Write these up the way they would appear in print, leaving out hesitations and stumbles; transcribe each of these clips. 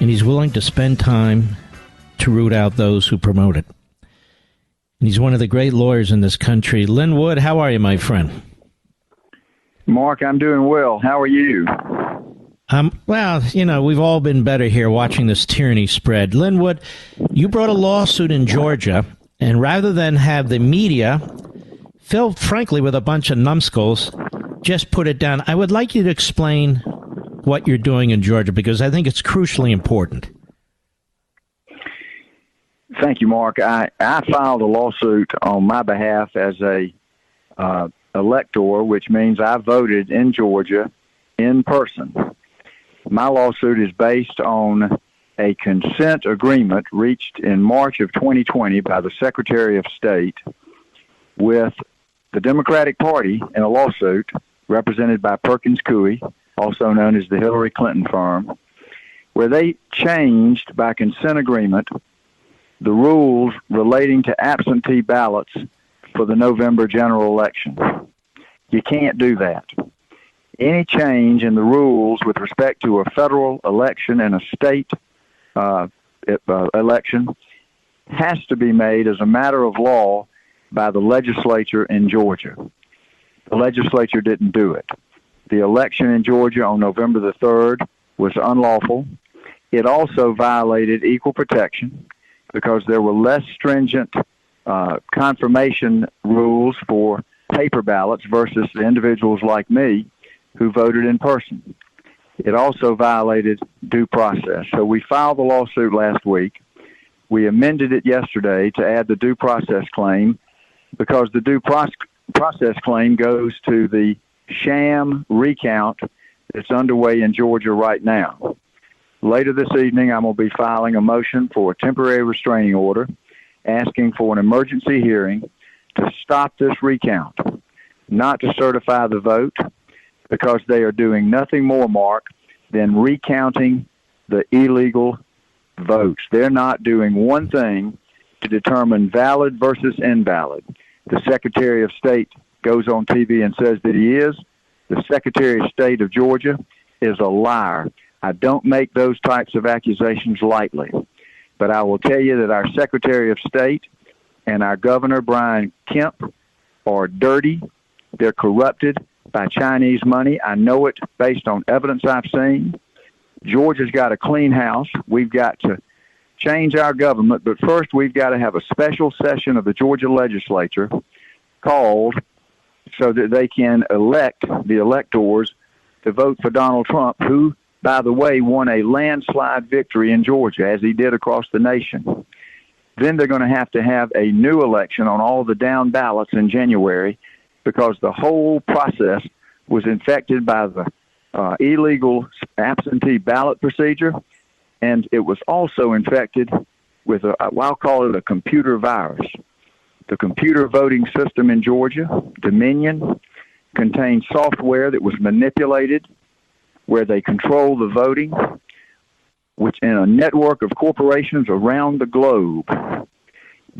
and he's willing to spend time to root out those who promote it. And he's one of the great lawyers in this country. Lin Wood, how are you, my friend? Mark, I'm doing well. How are you? Well, you know, we've all been better here watching this tyranny spread. Lin Wood, you brought a lawsuit in Georgia, and rather than have the media, filled frankly with a bunch of numbskulls, just put it down, I would like you to explain what you're doing in Georgia, because I think it's crucially important. Thank you, Mark. I filed a lawsuit on my behalf as a elector, which means I voted in Georgia in person. My lawsuit is based on a consent agreement reached in March of 2020 by the Secretary of State with the Democratic Party in a lawsuit represented by Perkins Coie, also known as the Hillary Clinton firm, where they changed by consent agreement the rules relating to absentee ballots for the November general election. You can't do that. Any change in the rules with respect to a federal election and a state election has to be made as a matter of law by the legislature in Georgia. The legislature didn't do it. The election in Georgia on November the 3rd was unlawful. It also violated equal protection because there were less stringent confirmation rules for paper ballots versus the individuals like me who voted in person. It also violated due process. So we filed the lawsuit last week. We amended it yesterday to add the due process claim because the due process claim goes to the sham recount that's underway in Georgia right now. Later this evening, I'm going to be filing a motion for a temporary restraining order asking for an emergency hearing to stop this recount, not to certify the vote, because they are doing nothing more, Mark, than recounting the illegal votes. They're not doing one thing to determine valid versus invalid. The Secretary of State goes on TV and says that he is. The Secretary of State of Georgia is a liar. I don't make those types of accusations lightly. But I will tell you that our Secretary of State and our Governor, Brian Kemp, are dirty. They're corrupted by Chinese money. I know it based on evidence I've seen. Georgia's got a clean house. We've got to change our government, but first we've got to have a special session of the Georgia legislature called so that they can elect the electors to vote for Donald Trump, who, by the way, won a landslide victory in Georgia, as he did across the nation. Then they're going to have a new election on all the down ballots in January because the whole process was infected by the illegal absentee ballot procedure, and it was also infected with I'll call it a computer virus. The computer voting system in Georgia, Dominion, contained software that was manipulated where they control the voting, which in a network of corporations around the globe.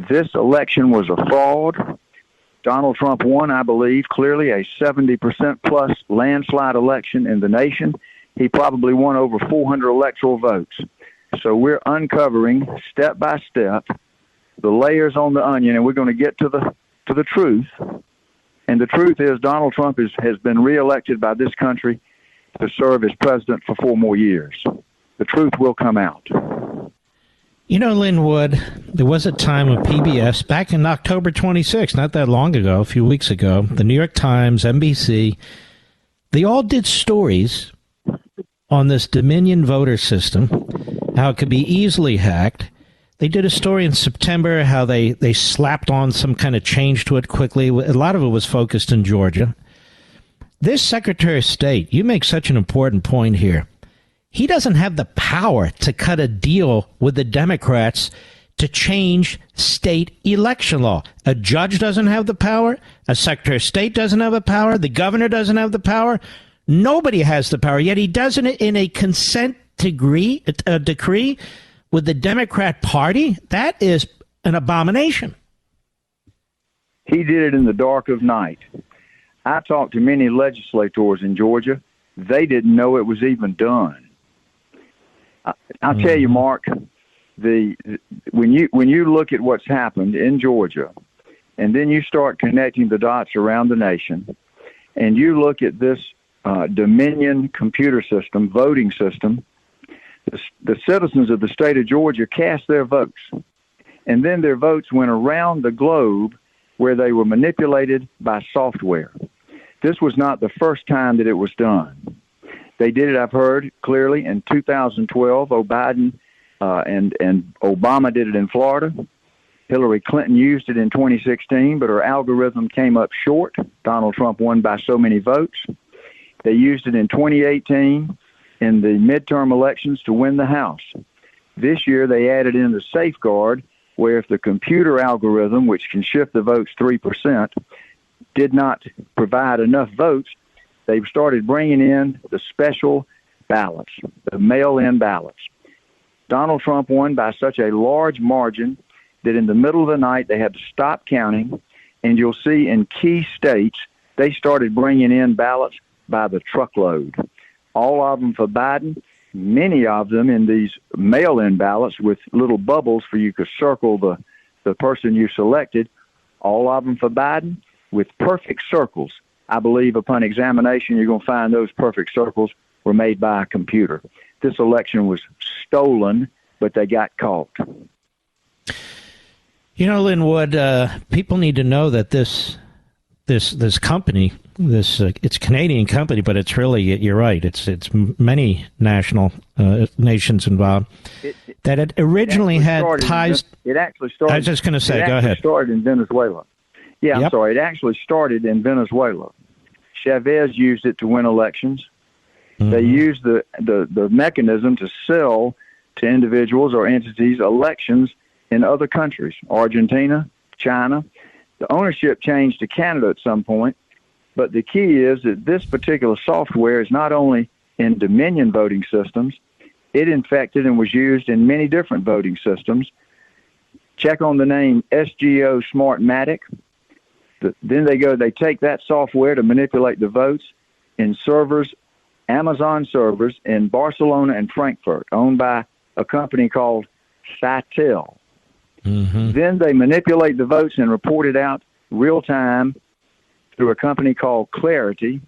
This election was a fraud. Donald Trump won, I believe, clearly a 70% plus landslide election in the nation. He probably won over 400 electoral votes. So we're uncovering step by step the layers on the onion, and we're going to get to the truth. And the truth is Donald Trump has been reelected by this country to serve as president for 4 more years. The truth will come out. You know, Lin Wood, there was a time when PBS, back in October 26, not that long ago, a few weeks ago, the New York Times, NBC, they all did stories on this Dominion voter system, how it could be easily hacked. They did a story in September, how they slapped on some kind of change to it quickly. A lot of it was focused in Georgia. This Secretary of State, you make such an important point here. He doesn't have the power to cut a deal with the Democrats to change state election law. A judge doesn't have the power. A Secretary of State doesn't have the power. The governor doesn't have the power. Nobody has the power. Yet he does it in a consent decree with the Democrat Party. That is an abomination. He did it in the dark of night. I talked to many legislators in Georgia. They didn't know it was even done. I'll tell you, Mark, when you look at what's happened in Georgia, and then you start connecting the dots around the nation, and you look at this Dominion computer system, voting system, the citizens of the state of Georgia cast their votes, and then their votes went around the globe where they were manipulated by software. This was not the first time that it was done. They did it, I've heard clearly, in 2012. Biden and Obama did it in Florida. Hillary Clinton used it in 2016, but her algorithm came up short. Donald Trump won by so many votes. They used it in 2018 in the midterm elections to win the House. This year, they added in the safeguard where if the computer algorithm, which can shift the votes 3%, did not provide enough votes, they've started bringing in the special ballots, the mail-in ballots. Donald Trump won by such a large margin that in the middle of the night they had to stop counting, and you'll see in key states they started bringing in ballots by the truckload. All of them for Biden, many of them in these mail-in ballots with little bubbles for you to circle the person you selected, all of them for Biden with perfect circles. I believe upon examination you're going to find those perfect circles were made by a computer. This election was stolen, but they got caught. You know, Lin Wood, people need to know that this company, it's a Canadian company, but it's really, you're right, it's many nations involved. It originally had ties. It actually started. I was just going to say, go ahead. It started in Venezuela. Yeah, yep. I'm sorry. It actually started in Venezuela. Chavez used it to win elections. Mm-hmm. They used the mechanism to sell to individuals or entities elections in other countries, Argentina, China. The ownership changed to Canada at some point, but the key is that this particular software is not only in Dominion voting systems, it infected and was used in many different voting systems. Check on the name SGO Smartmatic. Then they take that software to manipulate the votes in servers, Amazon servers in Barcelona and Frankfurt, owned by a company called Cytel. Mm-hmm. Then they manipulate the votes and report it out real time through a company called Clarity.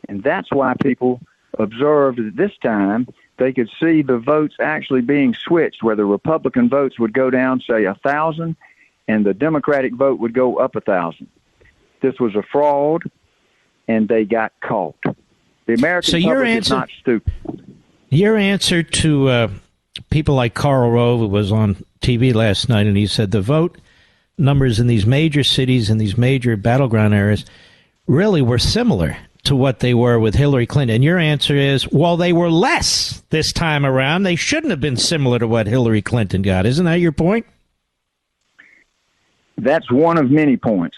And that's why people observed that this time they could see the votes actually being switched, where the Republican votes would go down, say, 1,000, and the Democratic vote would go up 1,000. This was a fraud, and they got caught. The American public is not stupid. Your answer to people like Karl Rove, who was on TV last night, and he said the vote numbers in these major cities and these major battleground areas really were similar to what they were with Hillary Clinton. And your answer is, well, they were less this time around. They shouldn't have been similar to what Hillary Clinton got. Isn't that your point? That's one of many points.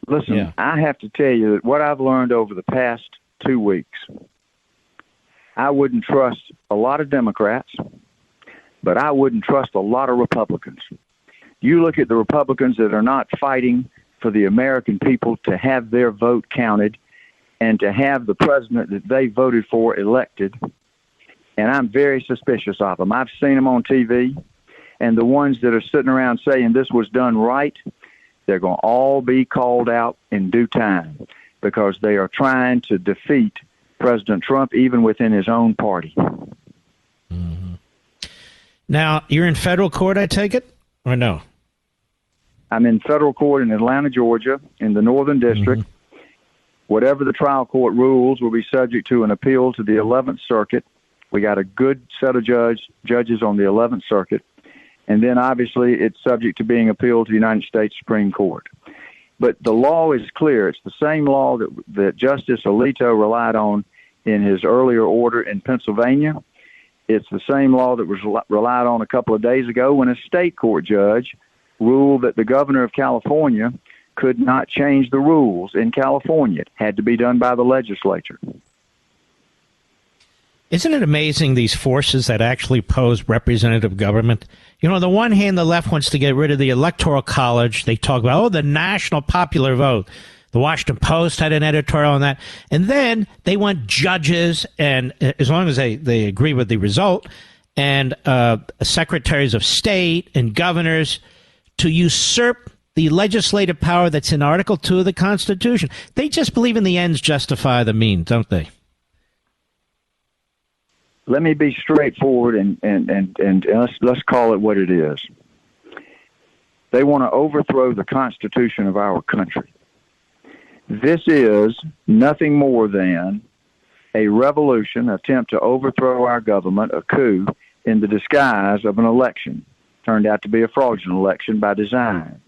Listen, yeah. I have to tell you that what I've learned over the past 2 weeks, I wouldn't trust a lot of Democrats, but I wouldn't trust a lot of Republicans. You look at the Republicans that are not fighting for the American people to have their vote counted and to have the president that they voted for elected, and I'm very suspicious of them. I've seen them on TV, and the ones that are sitting around saying this was done right, they're going to all be called out in due time because they are trying to defeat President Trump even within his own party. Mm-hmm. Now, you're in federal court, I take it, or no? I'm in federal court in Atlanta, Georgia, in the Northern District. Mm-hmm. Whatever the trial court rules will be subject to an appeal to the 11th Circuit. We got a good set of judges on the 11th Circuit. And then, obviously, it's subject to being appealed to the United States Supreme Court. But the law is clear. It's the same law that Justice Alito relied on in his earlier order in Pennsylvania. It's the same law that was relied on a couple of days ago when a state court judge ruled that the governor of California could not change the rules in California. It had to be done by the legislature. Isn't it amazing, these forces that actually pose representative government? You know, on the one hand, the left wants to get rid of the Electoral College. They talk about, the national popular vote. The Washington Post had an editorial on that. And then they want judges, and as long as they agree with the result, and secretaries of state and governors to usurp the legislative power that's in Article 2 of the Constitution. They just believe in the ends justify the means, don't they? Let me be straightforward and let's call it what it is. They want to overthrow the Constitution of our country. This is nothing more than a revolution, attempt to overthrow our government, a coup, in the disguise of an election. Turned out to be a fraudulent election by design.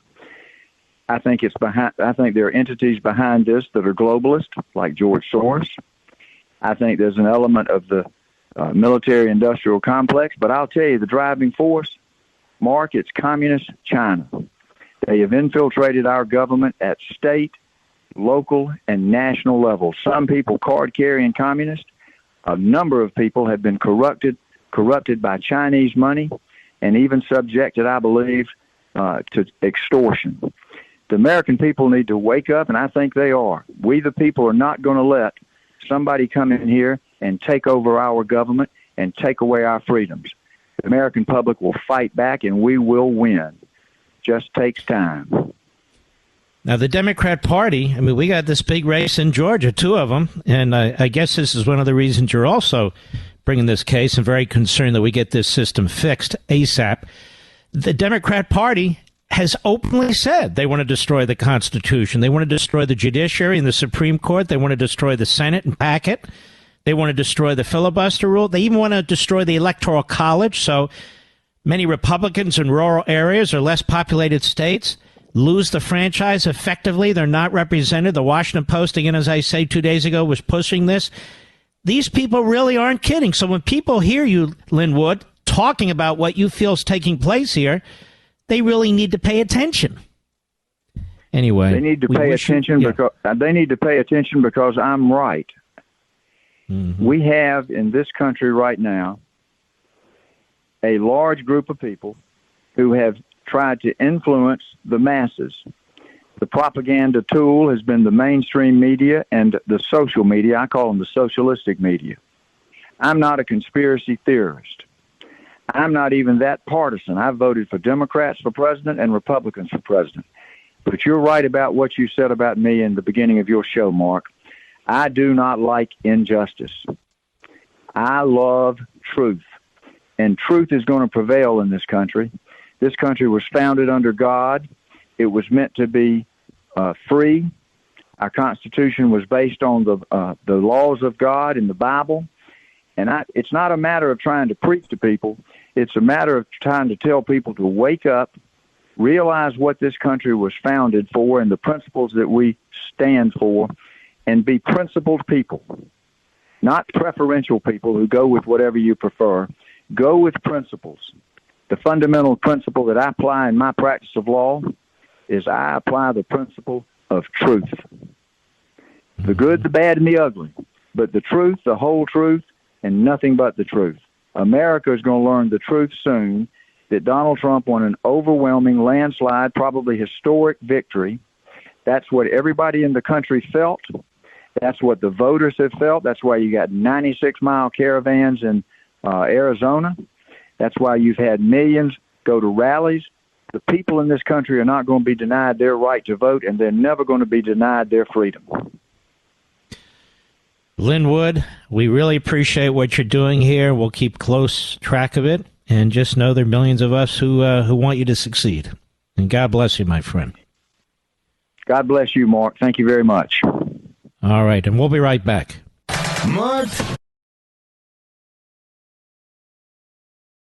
I think there are entities behind this that are globalist, like George Soros. I think there's an element of the military-industrial complex, but I'll tell you, the driving force, Mark, it's communist China. They have infiltrated our government at state, local, and national levels. Some people card-carrying communists. A number of people have been corrupted by Chinese money and even subjected, I believe, to extortion. The American people need to wake up, and I think they are. We, the people, are not going to let somebody come in here and take over our government and take away our freedoms. The American public will fight back, and we will win. Just takes time. Now, the Democrat Party, I mean, we got this big race in Georgia, 2 of them, and I guess this is one of the reasons you're also bringing this case and very concerned that we get this system fixed ASAP. The Democrat Party has openly said they want to destroy the Constitution. They want to destroy the judiciary and the Supreme Court. They want to destroy the Senate and pack it. They want to destroy the filibuster rule. They even want to destroy the Electoral College. So many Republicans in rural areas or less populated states lose the franchise effectively. They're not represented. The Washington Post, again, as I say, 2 days ago, was pushing this. These people really aren't kidding. So when people hear you, Lin Wood, talking about what you feel is taking place here, they really need to pay attention. Anyway, they need to pay attention because I'm right. Mm-hmm. We have in this country right now a large group of people who have tried to influence the masses. The propaganda tool has been the mainstream media and the social media. I call them the socialistic media. I'm not a conspiracy theorist. I'm not even that partisan. I've voted for Democrats for president and Republicans for president. But you're right about what you said about me in the beginning of your show, Mark. I do not like injustice. I love truth. And truth is going to prevail in this country. This country was founded under God. It was meant to be free. Our Constitution was based on the laws of God in the Bible. And it's not a matter of trying to preach to people. It's a matter of trying to tell people to wake up, realize what this country was founded for and the principles that we stand for, and be principled people, not preferential people who go with whatever you prefer. Go with principles. The fundamental principle that I apply in my practice of law is I apply the principle of truth. The good, the bad, and the ugly. But the truth, the whole truth, and nothing but the truth. America is going to learn the truth soon that Donald Trump won an overwhelming landslide, probably historic victory. That's what everybody in the country felt. That's what the voters have felt. That's why you got 96-mile caravans in Arizona. That's why you've had millions go to rallies. The people in this country are not going to be denied their right to vote, and they're never going to be denied their freedom. Lin Wood, we really appreciate what you're doing here. We'll keep close track of it, and just know there are millions of us who want you to succeed. And God bless you, my friend. God bless you, Mark. Thank you very much. All right, and we'll be right back. Mark